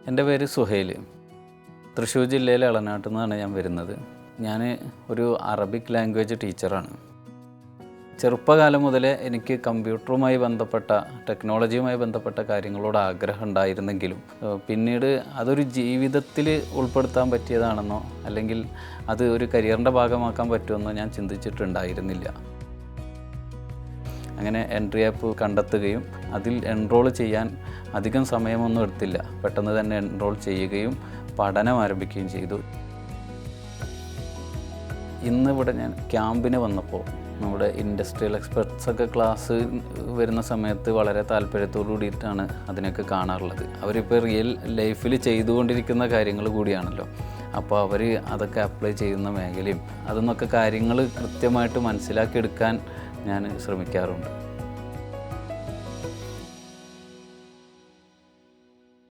എൻ്റെ പേര് സുഹൈൽ. തൃശ്ശൂർ ജില്ലയിലെ എളനാട്ടിൽ നിന്നാണ് ഞാൻ വരുന്നത്. ഞാൻ ഒരു അറബിക് ലാംഗ്വേജ് ടീച്ചറാണ്. ചെറുപ്പകാലം മുതലേ എനിക്ക് കമ്പ്യൂട്ടറുമായി ബന്ധപ്പെട്ട ടെക്നോളജിയുമായി ബന്ധപ്പെട്ട കാര്യങ്ങളോട് ആഗ്രഹം ഉണ്ടായിരുന്നെങ്കിലും പിന്നീട് അതൊരു ജീവിതത്തിൽ ഉൾപ്പെടുത്താൻ പറ്റിയതാണെന്നോ അല്ലെങ്കിൽ അത് ഒരു കരിയറിൻ്റെ ഭാഗമാക്കാൻ പറ്റുമെന്നോ ഞാൻ ചിന്തിച്ചിട്ടുണ്ടായിരുന്നില്ല. അങ്ങനെ എൻട്രി ആപ്പ് കണ്ടെത്തുകയും അതിൽ എൻറോൾ ചെയ്യാൻ അധികം സമയമൊന്നും എടുത്തില്ല. പെട്ടെന്ന് തന്നെ എൻറോൾ ചെയ്യുകയും പഠനം ആരംഭിക്കുകയും ചെയ്തു. ഇന്നിവിടെ ഞാൻ ക്യാമ്പിന് വന്നപ്പോൾ നമ്മുടെ ഇൻഡസ്ട്രിയൽ എക്സ്പെർട്സൊക്കെ ക്ലാസ് വരുന്ന സമയത്ത് വളരെ താല്പര്യത്തോടു കൂടിയിട്ടാണ് അതിനൊക്കെ കാണാറുള്ളത്. അവരിപ്പോൾ റിയൽ ലൈഫിൽ ചെയ്തുകൊണ്ടിരിക്കുന്ന കാര്യങ്ങൾ കൂടിയാണല്ലോ. അപ്പോൾ അവർ അതൊക്കെ അപ്ലൈ ചെയ്യുന്ന മേഖലയും അതിൽ നിന്നൊക്കെ കാര്യങ്ങൾ കൃത്യമായിട്ട് മനസ്സിലാക്കിയെടുക്കാൻ ഞാൻ ശ്രമിക്കാറുണ്ട്.